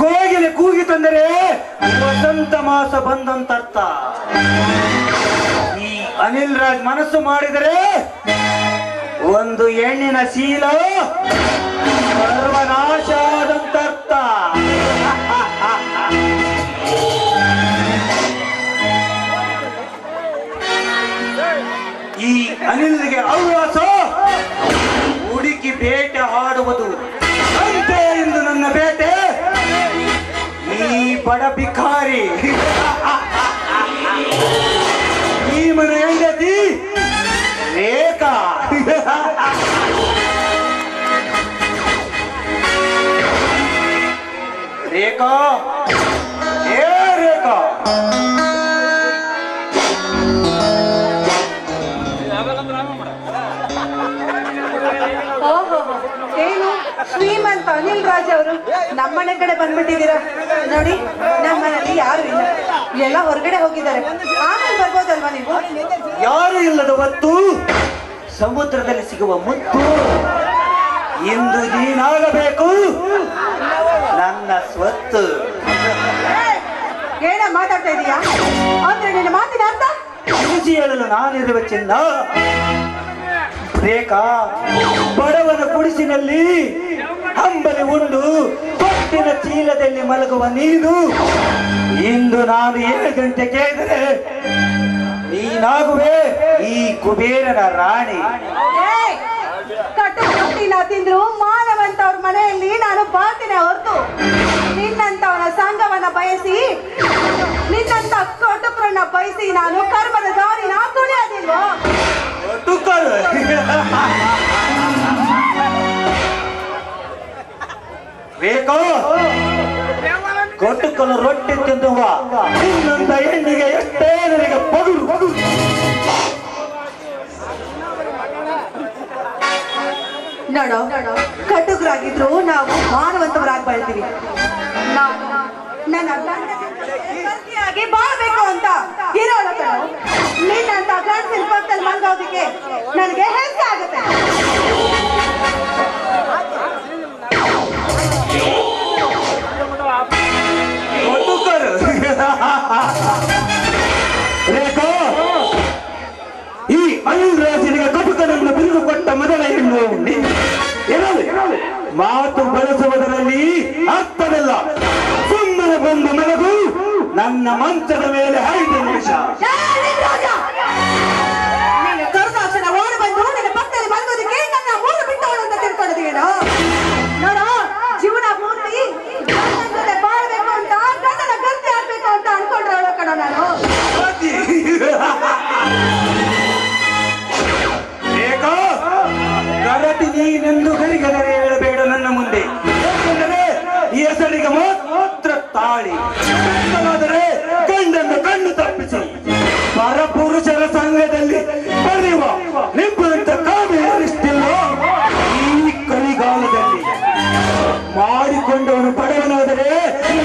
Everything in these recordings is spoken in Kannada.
ಕೋಗಿಲೆ ಕೂಗಿತಂದರೆ ವಸಂತ ಮಾಸ ಬಂದಂತರ್ಥ. ಈ ಅನಿಲ್ ರಾಜ್ ಮನಸ್ಸು ಮಾಡಿದರೆ ಒಂದು ಹೆಣ್ಣಿನ ಶೀಲ ಸರ್ವನಾಶ ಆದಂತರ್ಥ. ಈ ಅನಿಲ್ಗೆ ಹವ್ಯಾಸ ಹುಡುಕಿ ಬೇಟೆ ಆಡುವುದು. ಅಂತೆ ಇಂದು ನನ್ನ ಬೇಟೆ ಈ ಬಡ ಭಿಕಾರಿ, ಈ ಮನೆ ಹೆಂಡತಿ ರೇಖಾ. ರೇಖಾ, ಏ ರೇಖಾ, ಏನು ಶ್ರೀಮಂತ ಅನಿಲ್ ರಾಜ್ ಅವರು ನಮ್ಮನೆ ಕಡೆ ಬಂದ್ಬಿಟ್ಟಿದ್ದೀರಾ? ನೋಡಿ, ನಮ್ಮನೇಲಿ ಯಾರು ಇಲ್ಲ, ಎಲ್ಲ ಹೊರಗಡೆ ಹೋಗಿದ್ದಾರೆ. ಆಮೇಲೆ ಬರ್ಬೋದಲ್ವಾ ನೀವು? ಯಾರು ಇಲ್ಲದ ಹೊತ್ತು ಸಮುದ್ರದಲ್ಲಿ ಸಿಗುವ ಮುತ್ತು ಇಂದು ನೀನಾಗಬೇಕು ನನ್ನ ಸ್ವತ್ತು. ಏನ ಮಾತಾಡ್ತಾ ಇದೀಯಾ? ಅಂದ್ರೆ ನಿನ್ನ ಮಾತಿನ ಅರ್ಥ ಮುಗಿಸಿ ಹೇಳಲು ನಾನಿರುವ ಚಿನ್ನ. ರೇಖಾ, ಬಡವನ ಗುಡಿಸಿನಲ್ಲಿ ಹಂಬಲಿ ಉಂಡು ಪಟ್ಟಿನ ಚೀಲದಲ್ಲಿ ಮಲಗುವ ನೀನು ಇಂದು ನಾನು 7 ಗಂಟೆ ಕೇಳಿದರೆ ನೀನಾಗುವೆ ಈ ಕುಬೇರನ ರಾಣಿ. ಕಟ್ಟು ರೊಟ್ಟಿನ ತಿಂದ್ರು ಮಾನವಂತವ್ರ ಮನೆಯಲ್ಲಿ ನಾನು ಬಾಳ್ತೀನಿ ಹೊರತು ನಿನ್ನಂತವನ ಸಂಘವನ್ನ ಬಯಸಿ, ನಿನ್ನಂತ ಕಟುಕರನ್ನ ಬಯಸಿ ನಾನು ಕರ್ಮದ ದಾರಿನ ತುಳಿಯೋದಿಲ್ವೋ? ರೇಖಾ, ಕಟುಕಲು ರೊಟ್ಟಿ ತಿನ್ನುವ ನಿನ್ನಂತ ಹೆಣ್ಣಿಗೆ ಎಷ್ಟೇ ನನಗೆ ಪಗುರು. ನೋಡೋ, ಕಟುಕರಾಗಿದ್ರು ನಾವು ಮಾನವಂತವರಾಗಿ ಬಾಳ್ತೀವಿ. ನನ್ನ ಗಂಡನಿಗೆ ಬಾಳ್ಬೇಕು ಅಂತ ಇರೋಣ ಕಣೋ. ನಿನ್ನಂತ ಗಂಡಸಿನ ಪಕ್ಕದಲ್ಲಿ ಮಲ್ಗೋದಕ್ಕೆ ನನಗೆ ಹೆಂಗೆ ಆಗುತ್ತೆ? ರೇಖಾ, ಈ ಅನಿಲ್ ರಾಜನಿಗೆ ಕಟುಕನನ್ನು ಬಿರುದು ಕೊಟ್ಟ ಮೊದಲ ಹೆಣ್ಣು ಮಾತು ಬಳಸುವುದರಲ್ಲಿ ಅರ್ಥವಿಲ್ಲ. ಸುಮ್ಮನೆ ಬಂದು ಮಲಗು ನನ್ನ ಮಂಚದ ಮೇಲೆ 5 ನಿಮಿಷ. ನೀನು ಕರುಣಾಸನ ಓಡಿ ಬಂದು ನಿನ್ನ ಪಕ್ಕದಲ್ಲಿ ಮಲಗೋದಕ್ಕೆ ನನ್ನ ಮೂರು ಬಿಟ್ಟವಳು ಅಂತ ತಿಳ್ಕೊಂಡಿದ್ದೀನೋ? ನೋಡೋ, ಜೀವನ ಪೂರ್ತಿ ಜೊತೆ ಬಾಳ್ಬೇಕು ಅಂತ, ಗಂಡನ ಗಂಟೆ ಆಗ್ಬೇಕು ಅಂತ ಅನ್ಕೊಂಡ್ರೆ ಕಣೋ ನಾನು. ರೇಖಾ, ಗರತಿ ನೀನೆಂದು ಗರಿಗದರೆ ಹೇಳಬೇಡ ನನ್ನ ಮುಂದೆ. ಯಾಕೆಂದರೆ ಈ ಹೆಸರಿಗೆ ಮಾತ್ರ ತಾಳಿ. ಆದರೆ ಗಂಡನ್ನು ಕಣ್ಣು ತಪ್ಪಿಸಿ ಪರಪುರುಷರ ಸಂಘದಲ್ಲಿ ಬರೆಯುವ ನಿಬ್ಬಂತ ಕಾವ್ಯರಿಷ್ಟಿಲ್ಲ ಈ ಕಲಿಗಾಲದಲ್ಲಿ. ಮಾಡಿಕೊಂಡವನು ಬಡವನಾದರೆ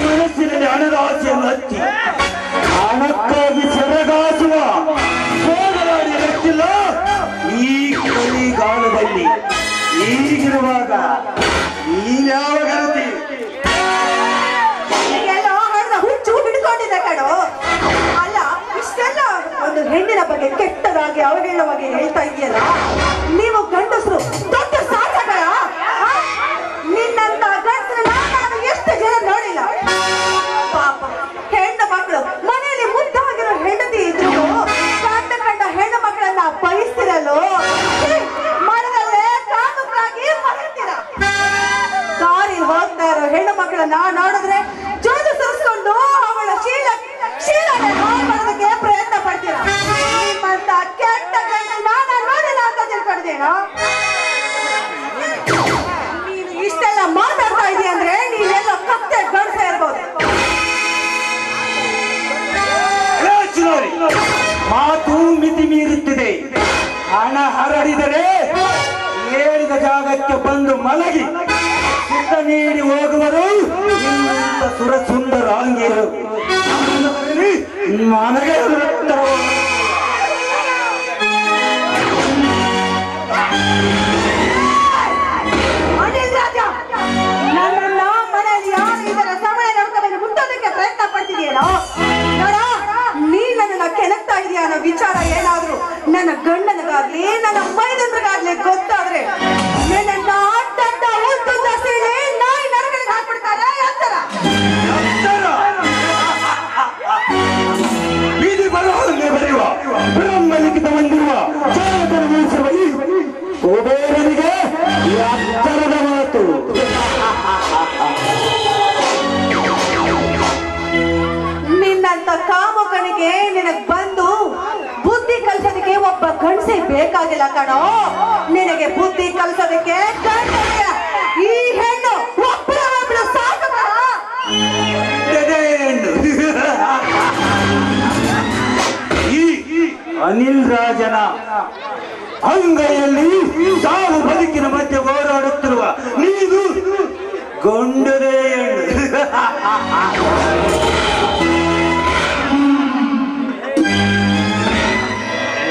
ಮನಸ್ಸಿನಲ್ಲಿ ಹಣದ ಆಸೆಯನ್ನು ಹಚ್ಚಿ ಹಣಕ್ಕಾಗಿ ಸೆರಗಾಸುವ ಹೋಗಲಾಡಿ ಗೊತ್ತಿಲ್ಲ ಈ ಕಲಿಗಾಲದಲ್ಲಿ. ಈಗಿರುವಾಗ ನೀನ್ಯಾವ ಗರತಿ? ಈಗೆಲ್ಲ ಹಣದ ಹುಚ್ಚು ಹಿಡ್ಕೊಂಡಿದೆ ಕಣೋ. ಅಲ್ಲ, ಇಷ್ಟೆಲ್ಲ ಒಂದು ಹೆಣ್ಣಿನ ಬಗ್ಗೆ ಕೆಟ್ಟದಾಗಿ ಅವಹೇಳವಾಗಿ ಹೇಳ್ತಾ ಇದೆಯಲ್ಲ, ನೀವು ಗಂಡಸರು ದೊಡ್ಡ ಸಾಧಕರ. ನಿನ್ನಂತ ಗಂಡಸರನ್ನ ನಾನು ಎಷ್ಟು ಜನ ನೋಡಿಲ್ಲ. ಪಾಪ ಹೆಣ್ಣು ಮಕ್ಕಳು ಮನೆಯಲ್ಲಿ ಮುದ್ದಾಗಿರೋ ಹೆಂಡತಿ ಇದ್ರು ಕಂಡ ಹೆಣ್ಣು ಮಕ್ಕಳನ್ನ ಬಯಸ್ತಿರಲ್ಲೋ, ಮರದಲ್ಲೇ ಕಾಮಕ್ಕಾಗಿ ಮಲಗ್ತೀರ. ದಾರಿ ಹೋಗ್ತಾ ಇರೋ ಹೆಣ್ಣು ಮಕ್ಕಳನ್ನ ನೋಡಿದ್ರೆ ಜೋದು ಸುರಿಸ್ಕೊಂಡು ಅವಳ ಶೀಲನೆ ಮಾಡೋದಕ್ಕೆ ಪ್ರಯತ್ನ ಪಡ್ತೀರ. ನಿಮ್ಮಂತ ಕೆಟ್ಟ ಗಂಡನ್ನ ನಾನು ನೋಡಿಲ್ಲ ಅಂತ ತಿಳ್ಕೊಂಡಿದ್ದೇನೋ? ನೀನು ಇಷ್ಟೆಲ್ಲ ಮಾತಾಡ್ತಾ ಇದೀಯ ಅಂದ್ರೆ ನೀನೆಲ್ಲ ಕತ್ತೆ ಗಂಡಸ ಇರ್ಬೋದು. ಮಾತು ಮಿತಿ ಮೀರುತ್ತಿದೆ. ಹಣ ಹರಡಿದರೆ ಹೇಳಿದ ಜಾಗಕ್ಕೆ ಬಂದು ಮಲಗಿ ಸುತ್ತ ನೀಡಿ ಹೋಗುವರು ಇಂಥ ಸುರಸುಂದರಾಂಗಿಯರು. ನನಗೆ ಬೇಕಾಗಿಲ್ಲ ಕಣೋ. ನಿನಗೆ ಬುದ್ಧಿ ಕಲಿಸೋದಕ್ಕೆ ಈ ಹೆಣ್ಣು ಒಬ್ಬಳು ಸಾಕು ಕಣ. ಈ ಅನಿಲ್ ರಾಜನ ಅಂಗೈಯಲ್ಲಿ ಸಾವು ಬದುಕಿನ ಮಧ್ಯೆ ಹೋರಾಡುತ್ತಿರುವ ನೀನು ಗೊಂಡದೇ ಹೆಣ್ಣು.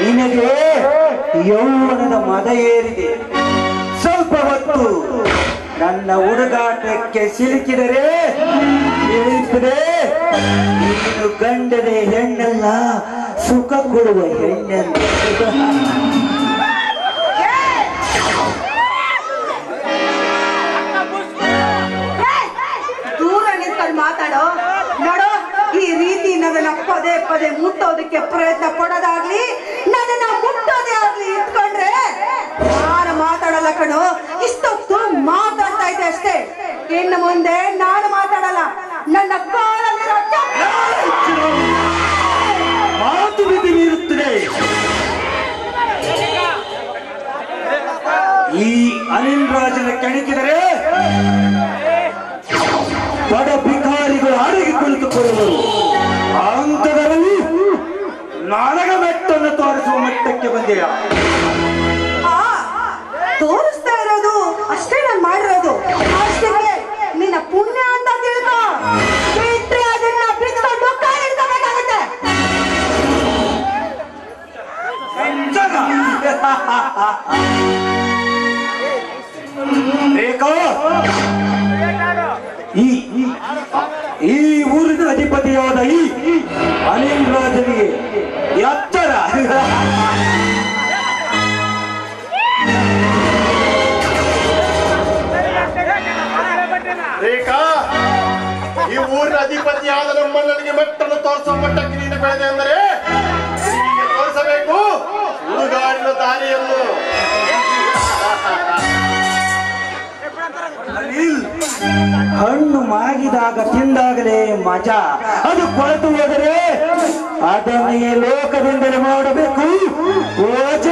ನಿನಗೆ ಯೌವನದ ಮದ ಏರಿದೆ. ಸ್ವಲ್ಪ ಹೊತ್ತು ನನ್ನ ಹುಡುಗಾಟಕ್ಕೆ ಸಿಲುಕಿದರೆ ತಿಳಿಯುತ್ತದೆ ನೀನು ಗಂಡನೇ ಹೆಣ್ಣಲ್ಲ, ಸುಖ ಕೊಡುವ ಹೆಣ್ಣೆಂದು. ದೂರ ನಿಂತ್ಕೊಂಡು ಮಾತಾಡೋ. ನೋಡೋ, ಈ ರೀತಿ ನನ್ನನ್ನ ಪದೇ ಪದೇ ಮುಟ್ಟೋದಕ್ಕೆ ಪ್ರಯತ್ನ ಪಡೋದಾಗ್ಲಿ, ನನ್ನನ್ನ ಮುಟ್ಟೋದೇ ಆಗ್ಲಿ ಇಟ್ಕೊಂಡ್ರೆ ನಾನು ಮಾತಾಡಲ್ಲ ಕಣೋ. ಇಷ್ಟೊತ್ತು ಮಾತಾಡ್ತಾ ಇದ್ದೆ ಅಷ್ಟೇ, ಇನ್ನು ಮುಂದೆ ನಾನು ಮಾತಾಡಲ್ಲ. ನನ್ನ ಕಾಲಲ್ಲಿರೋ ಮಾತು ಬಿದ್ದು ಬೀರುತ್ತದೆ. ಈ ಅನಿಲ್ ರಾಜನ ಕೆಣಕಿದರೆ ಬಡ ಭಿಕಾರಿಗಳು ಅಡಗಿ ಕುಳಿತುಕೊಳ್ಳುವರು. ಅಂತರಲ್ಲಿ ನಾನಗ ಮೆಟ್ಟನ್ನು ತೋರಿಸುವ ಮಟ್ಟಕ್ಕೆ ಬಂದೆಯ. ತೋರಿಸ್ತಾ ಇರೋದು ಅಷ್ಟೇ ನಾನು ಮಾಡಿರೋದು. ಅಷ್ಟೇ ನಿನ್ನ ಪುಣ್ಯ ಅಂತ ತಿಳ್ಕೊ. ಬಿಟ್ರೆ ಅದನ್ನ ಬಿಚ್ಕೊಂಡು ಕಾಲಿಡ್ಕೋಬೇಕಾಗತ್ತೆ. ರೇಖಾ, ಈ ಊರಿನ ಅಧಿಪತಿಯಾದ ಈ ಅನಿಲ್ ರಾಜನಿಗೆ ಎತ್ತರ ರೇಖಾ, ಈ ಊರಿನ ಅಧಿಪತಿಯಾದ ನಮ್ಮಣ್ಣನಿಗೆ ಮೆಟ್ಟನ್ನು ತೋರಿಸುವ ಮಟ್ಟಕ್ಕೆ ನೀನು ಬೆಳೆದೆ ಅಂದರೆ ಹೀಗೆ ತೋರಿಸಬೇಕು ಹುಡುಗಾಡಿನ ದಾರಿಯನ್ನು. ಹಣ್ಣು ಮಾಗಿದಾಗ ತಿಂದಾಗಲೇ ಮಜಾ, ಅದು ಕೊಳೆತು ಹೋದರೆ ಅದನ್ನೇ ಲೋಕದಿಂದಲೇ ಮಾಡಬೇಕು ಓಜ.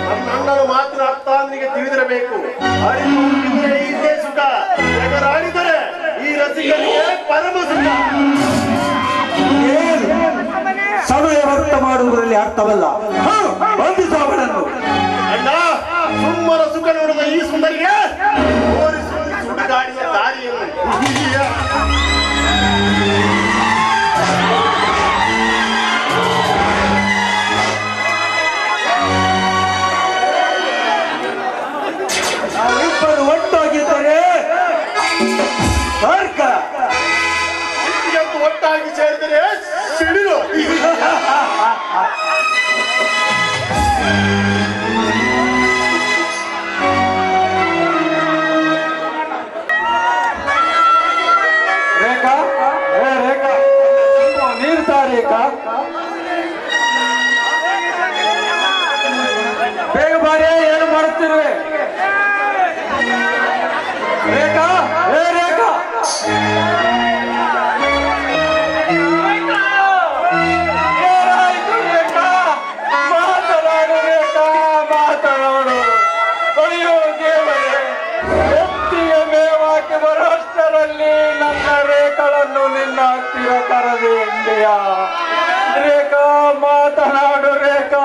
ನನ್ನಣ್ಣನ ಮಾತಿನ ಅರ್ಥ ನಿನಗೆ ತಿಳಿದಿರಬೇಕು. ಅರಿತುಕೊಂಡಿದ್ದರೆ ಇದೇ ಸುಖ, ಎಗರಾಡಿದರೆ ಈ ರಸಿಕನಿಗೆ ಪರಮ ಸುಖ. ಸಮಯ ವ್ಯರ್ಥ ಮಾಡುವುದರಲ್ಲಿ ಅರ್ಥವಲ್ಲ. ಬಂಧಿಸು ಅವಳನ್ನು. ಅಣ್ಣ, ಸುಮ್ಮನ ಸುಖ ನೋಡಿದ ಈ ಸುಂದರಿಗೆ ತೋರಿಸು ಸುಡುಗಾಡಿನ ದಾರಿಯನ್ನು. ನಾವಿಬ್ಬರು ಒಟ್ಟಾಗಿದ್ದರೆ ಸ್ವರ್ಗ, ಒಟ್ಟಾಗಿ ಸೇರಿದರೆ ಸಿಡಿಲು. ರೇಖಾ, ರೇಖಾ, ನೀರ್ತಾ ರೇಖಾ, ಬೇಗ ಬಾರಿ. ಏನು ಮಾಡುತ್ತಿರುವೆ ರೇಖಾ? ರೇಖಾ, ಏನಾಯ್ತು ರೇಖಾ? ಮಾತನಾಡು ರೇಖಾ, ಮಾತನಾಡು. ಅಯ್ಯೋ ದೇವರೇ, ಎತ್ತಿಗೆ ಮೇವಾಕಿ ಬರುವಷ್ಟರಲ್ಲಿ ನನ್ನ ರೇಖೆಗಳನ್ನು ನಿನ್ನ ಹತ್ತಿರ ಕರೆದು ಎಂದೆಯ. ರೇಖಾ, ಮಾತನಾಡು ರೇಖಾ,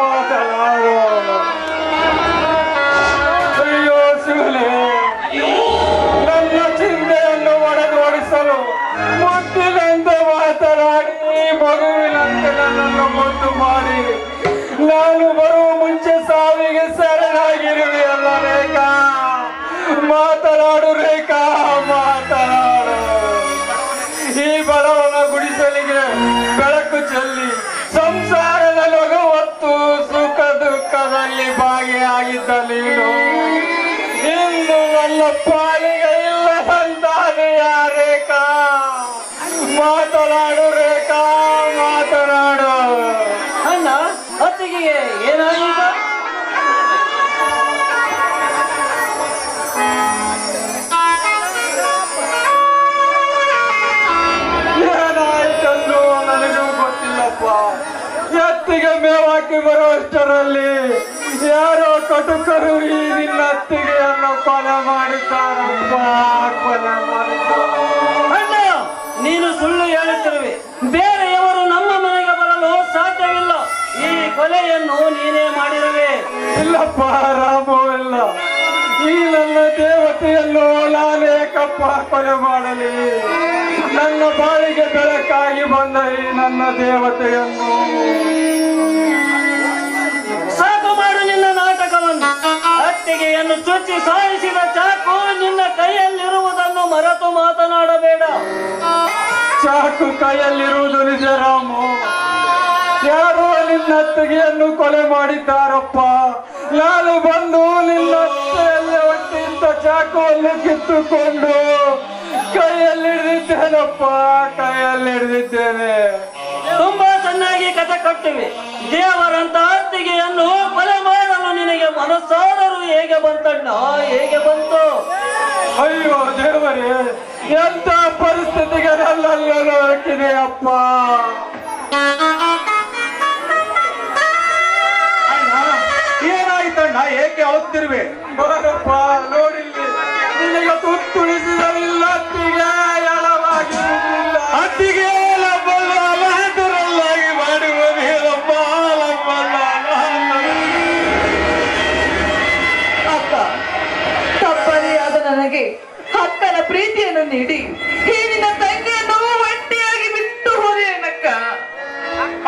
ಮಾತನಾಡು. ಅಯ್ಯೋ ಶಿವನೇ, ನನ್ನ ಚಿಂತೆಯನ್ನು ಒಡೆದೋಡಿಸಲು ಮುದ್ದಿನಂತೆ ಮಾತನಾಡಿ ಮಗುವಿನಂತೆ ನನ್ನನ್ನು ಮುದ್ದು ಮಾಡಿ ನಾನು ಬರುವ ಮುಂಚೆ ಸಾವಿಗೆ ಶರಣಾಗಿರುವೆಯಲ್ಲ ರೇಖಾ. ಮಾತನಾಡು ರೇಖಾ, ಮಾತನಾಡು. ಈ ಬಡವನ ಗುಡಿಸಲಿಗೆ ಬೆಳಕು ಚೆಲ್ಲಿ ಸಂಸಾರದ ಲಘು ಹೊತ್ತು ಸುಖ ದುಃಖದಲ್ಲಿ ಭಾಗಿಯಾಗಿದ್ದ ನೀನು ಇಂದು ನನ್ನ ಪಾಲಿಗೆ ಇಲ್ಲ ಅಂತಾನೆಯ ರೇಖಾ. ಮಾತನಾಡು ರೇಖಾ, ಮಾತನಾಡು. ಅಣ್ಣ, ಅತ್ತಿಗೆ ಏನಾಗೀಗ? ಏನಾಯ್ತಂದು ನನಗೂ ಹೋಗಿ ಬರುವಷ್ಟರಲ್ಲಿ ಯಾರೋ ಕಟುಕರು ಈ ನಿನ್ನ ಅತ್ತಿಗೆಯನ್ನು ಕೊಲೆ ಮಾಡಿದ್ದಾರಪ್ಪ, ಕೊಲೆ ಮಾಡಿದ್ದಾರೆ. ಅಣ್ಣ, ನೀನು ಸುಳ್ಳು ಹೇಳುತ್ತಿರುವೆ. ಬೇರೆಯವರು ನಮ್ಮ ಮನೆಗೆ ಬರಲು ಸಾಧ್ಯವಿಲ್ಲ. ಈ ಕೊಲೆಯನ್ನು ನೀನೇ ಮಾಡಿರುವೆ. ಇಲ್ಲಪ್ಪ ರಾಮು, ಇಲ್ಲ. ಈ ನನ್ನ ದೇವತೆಯನ್ನು ನಾನೇಕಪ್ಪ ಕೊಲೆ ಮಾಡಲಿ? ನನ್ನ ಬಾಳಿಗೆ ಬೆಳಕಾಗಿ ಬಂದ ಈ ನನ್ನ ದೇವತೆಯನ್ನು ಸಾಕು ಮಾಡು ನಿನ್ನ ನಾಟಕವನ್ನು. ಅತ್ತಿಗೆಯನ್ನು ಚುಚ್ಚಿ ಸಾಯಿಸಿದ ಚಾಕು ನಿನ್ನ ಕೈಯಲ್ಲಿರುವುದನ್ನು ಮರೆತು ಮಾತನಾಡಬೇಡ. ಚಾಕು ಕೈಯಲ್ಲಿರುವುದು ನಿಜ ರಾಮು. ಯಾರೋ ನಿನ್ನ ಅತ್ತಿಗೆಯನ್ನು ಕೊಲೆ ಮಾಡಿದ್ದಾರಪ್ಪ. ನಾನು ಬಂದು ನಿನ್ನ ಅತ್ತೆಯಲ್ಲಿ ಹೊಟ್ಟಿದ್ದ ಚಾಕುವನ್ನು ಕಿತ್ತುಕೊಂಡು ಕೈಯಲ್ಲಿಡಿದ್ದೇನಪ್ಪ, ಕೈಯಲ್ಲಿಡಿದ್ದೇನೆ. ತುಂಬಾ ಚೆನ್ನಾಗಿ ಕಥೆ ಕಟ್ಟಿವೆ. ದೇವರಂತ ಅತ್ತಿಗೆಯನ್ನು ಕೊಲೆ ಮಾಡಲು ನಿನಗೆ ಮನಸ್ಸಾದರೂ ಹೇಗೆ ಬಂತಣ್ಣ, ಹೇಗೆ ಬಂತು? ಅಯ್ಯೋ ದೇವರೇ, ಎಂತ ಪರಿಸ್ಥಿತಿಗೆ ನನ್ನೆಲ್ಲರೂ ಹಾಕಿದೆಯಪ್ಪ. ಏನಾಯ್ತಣ್ಣ, ಏಕೆ ಅಳುತ್ತಿರುವೆ? ಬರಪ್ಪ, ನೋಡಿಲ್ಲಿ ನಿನಗೆ ತುತ್ತುಳಿಸಿದರಿಲ್ಲ ಅತ್ತಿಗೆ ಎಳವಾಗಿರುವುದಿಲ್ಲ. ಅತ್ತಿಗೆ ಬಹದ್ದರಲ್ಲಾಗಿ ಮಾಡುವುದೇನಪ್ಪ. ಅಕ್ಕ, ತಪ್ಪರಿಯಾದ ನನಗೆ ಅಕ್ಕನ ಪ್ರೀತಿಯನ್ನು ನೀಡಿ ಈ ನಿನ್ನ ತಂಗಿಯನ್ನು ಒಂಟಿಯಾಗಿ ಬಿಟ್ಟು ಹೋದೇನಕ್ಕ.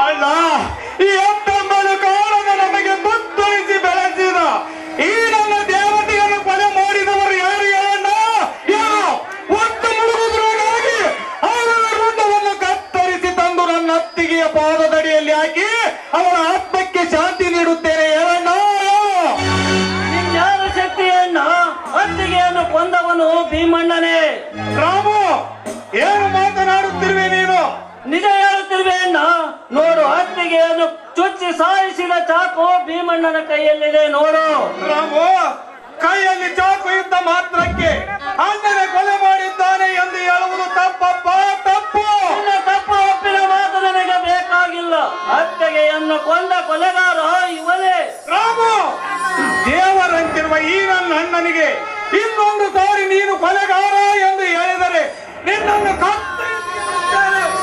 ಅಣ್ಣ, ಈ ಅಪ್ಪಂಬಲು ಕಾಲದ ನಮಗೆ ತುತ್ತುಳಿಸಿ ಬೆಳೆಸಿದ ಈ ನನ್ನ ದೇವತೆಯನ್ನು ಕೊಲೆ ಮಾಡಿದವರು ಯಾರು ಹೇಳಣ್ಣ? ಯಾರು? ಒಟ್ಟು ಮುಳುಗುದ್ರಾಗಿ ಅವರ ರುಂಡವನ್ನು ಕತ್ತರಿಸಿ ತಂದು ನನ್ನ ಅತ್ತಿಗೆಯ ಪಾದದಡಿಯಲ್ಲಿ ಹಾಕಿ ಅವರ ಆತ್ಮಕ್ಕೆ ಶಾಂತಿ ನೀಡುತ್ತೇನೆ ಹೇಳಣ್ಣ. ನಿನ್ಯಾರ ಶಕ್ತಿಯನ್ನ? ಅತ್ತಿಗೆಯನ್ನು ಕೊಂದವನು ಭೀಮಣ್ಣನೇ. ರಾಮು, ಏನು ಮಾತನಾಡುತ್ತಿರುವೆ ನೀನು? ನಿಜ ಹೇಳುತ್ತಿರುವೆ ಅಣ್ಣ. ನೋಡು, ಅತ್ತಿಗೆಯನ್ನು ಚುಚ್ಚಿ ಸಾಯಿಸಿದ ಚಾಕು ಭೀಮಣ್ಣನ ಕೈಯಲ್ಲಿದೆ, ನೋಡು. ರಾಮು, ಕೈಯಲ್ಲಿ ಚಾಕು ಇದ್ದ ಮಾತ್ರಕ್ಕೆ ಅಣ್ಣನೇ ಕೊಲೆ ಮಾಡಿದ್ದಾನೆ ಎಂದು ಹೇಳುವುದು ತಪ್ಪಪ್ಪ, ತಪ್ಪು. ನಿನ್ನ ತಪ್ಪು ಒಪ್ಪಿನ ಮಾತು ನನಗೆ ಬೇಕಾಗಿಲ್ಲ. ಅತ್ತಿಗೆಯನ್ನು ಕೊಂದ ಕೊಲೆಗಾರ ಇವನೇ. ರಾಮು, ದೇವರಂತಿರುವ ಈ ನನ್ನ ಅಣ್ಣನಿಗೆ ಇನ್ನೊಂದು ಸಾರಿ ನೀನು ಕೊಲೆಗಾರ ಎಂದು ಹೇಳಿದರೆ ನಿನ್ನನ್ನು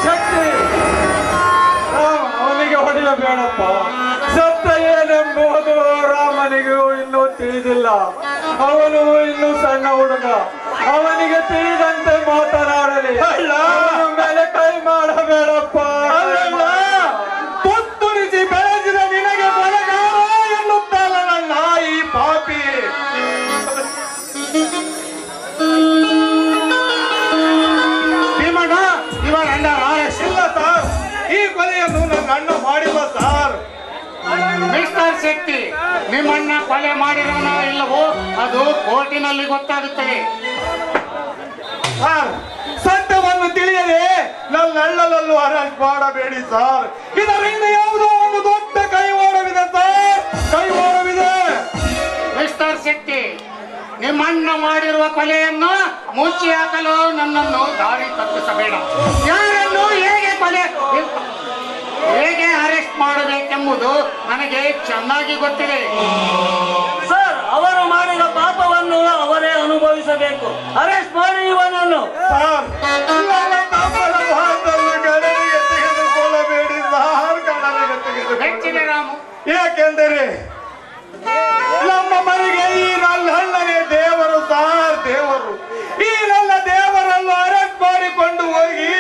ಶಕ್ತಿ ಅವನಿಗೆ ಹೊಡೆಯಬೇಡಪ್ಪ. ಸತ್ತ ಏನೆಂಬುದು ರಾಮನಿಗೂ ಇನ್ನೂ ತಿಳಿದಿಲ್ಲ. ಅವನು ಇನ್ನೂ ಸಣ್ಣ ಹುಡುಗ. ಅವನಿಗೆ ತಿಳಿದಂತೆ ಮಾತನಾಡಲಿ. ಅವನ ಮೇಲೆ ಕೈ ಮಾಡಬೇಡಪ್ಪ. ತುತ್ತುರಿಸಿ ಬೆಳೆಸಿದ ನಿನಗೆ ಕೊಲೆಗಾರ ಎನ್ನುತ್ತಲ್ಲ ನನ್ನ ಈ ಪಾಪಿ. ಭೀಮಣ್ಣ, ಇವರ ಅಣ್ಣ ರಾಯಶ್ ಇಲ್ಲ ಸರ್. ಈ ಕೊಲೆಯನ್ನು ನನ್ನ ಅಣ್ಣ ಮಾಡಿಲ್ಲ ಸರ್. ಮಿಸ್ಟರ್ ಶಕ್ತಿ, ನಿಮ್ಮಣ್ಣ ಕೊಲೆ ಮಾಡಿರೋನೋ ಇಲ್ಲವೋ ಅದು ಕೋರ್ಟಿನಲ್ಲಿ ಗೊತ್ತಾಗುತ್ತದೆ. ಸರ್, ಸತ್ಯವನ್ನು ತಿಳಿಯದೆ ನನ್ನ ಅಣ್ಣನಲ್ಲೂ ಅರೆಸ್ಟ್ ಮಾಡಬೇಡಿ ಸರ್. ಇದರಿಂದ ಯಾವುದೋ ಒಂದು ದೊಡ್ಡ ಕೈವಾಡವಿದೆ ಸರ್, ಕೈವಾಡವಿದೆ. ಮಿಸ್ಟರ್ ಶಕ್ತಿ, ನಿಮ್ಮಣ್ಣ ಮಾಡಿರುವ ಕೊಲೆಯನ್ನು ಮುಚ್ಚಿ ಹಾಕಲು ನನ್ನನ್ನು ದಾರಿ ತಪ್ಪಿಸಬೇಡ. ಯಾರನ್ನು ಹೇಗೆ ಅರೆಸ್ಟ್ ಮಾಡಬೇಕೆಂಬುದು ನನಗೆ ಚೆನ್ನಾಗಿ ಗೊತ್ತಿದೆ. ಸರ್, ಅವರು ಮಾಡಿದ ಪಾಪವನ್ನು ಅವರೇ ಅನುಭವಿಸಬೇಕು. ಅರೆಸ್ಟ್ ಮಾಡಿ ಇವನನ್ನು. ಸರ್, ನನ್ನ ತಮ್ಮನ ಭಾಗದಲ್ಲಿ ಗಣನೆಗೆ ತೆಗೆದುಕೊಳ್ಳಬೇಡಿ ಸರ್, ಗಣನೆಗೆ ತೆಗೆದುಕೊಳ್ಳ. ಹೆಚ್ಚಿದೆ ರಾಮು. ಏಕೆಂದರೆ ನಮ್ಮ ಮನೆಗೆ ಈ ನನ್ನ ಅಣ್ಣನೇ ದೇವರು ಸರ್, ದೇವರು. ಈ ನನ್ನ ದೇವರನ್ನು ಅರೆಸ್ಟ್ ಮಾಡಿಕೊಂಡು ಹೋಗಿ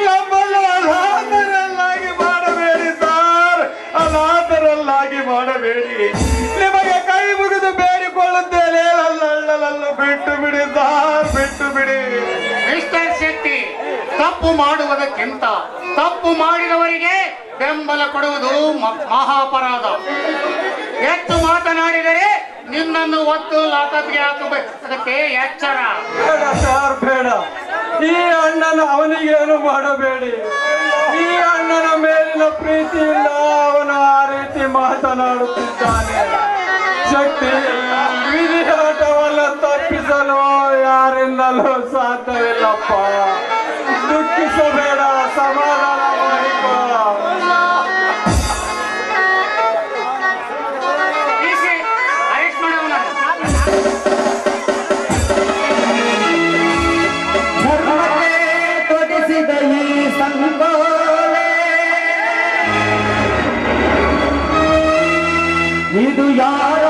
ನಮ್ಮನ್ನು ಅನಾಥರಲ್ಲಾಗಿ ಮಾಡಬೇಡಿ ಸರ್, ಅನಾಥರಲ್ಲಾಗಿ ಮಾಡಬೇಡಿ. ನಿಮಗೆ ಕೈ ಮುಗಿದು ಬೇಡಿಕೊಳ್ಳುತ್ತೇನೆ, ನನ್ನ ಅಣ್ಣನನ್ನು ಬಿಟ್ಟು ಬಿಡಿ ಸರ್, ಬಿಟ್ಟು ಬಿಡಿ. ಮಿಸ್ಟರ್ ಶಕ್ತಿ, ತಪ್ಪು ಮಾಡುವುದಕ್ಕಿಂತ ತಪ್ಪು ಮಾಡಿದವರಿಗೆ ಬೆಂಬಲ ಕೊಡುವುದು ಮಹಾಪರಾಧ. ಹೆಚ್ಚು ಮಾತನಾಡಿದರೆ ನಿನ್ನನ್ನು ಒತ್ತು ಲಾಕತ್ಗೆ ಹಾಕಬೇಕದಕ್ಕೆ ಎಚ್ಚರ. ಬೇಡ ಸರ್, ಬೇಡ. ಈ ಅಣ್ಣನ ಅವನಿಗೇನು ಮಾಡಬೇಡಿ. ಈ ಅಣ್ಣನ ಮೇಲಿನ ಪ್ರೀತಿ ಇಲ್ಲ, ಅವನು ಆ ರೀತಿ ಮಾತನಾಡುತ್ತಿದ್ದಾನೆ. ಶಕ್ತಿ, ವಿಧಿಯಾಟವನ್ನು ತಪ್ಪಿಸಲು ಯಾರಿಂದಲೂ ಸಾಧ್ಯವಿಲ್ಲಪ್ಪ. ದುಃಖಿಸಬೇಡ, ಸಮಾಧಾನ ಮಾಡಿಕೊ. ಇದು ಯಾರ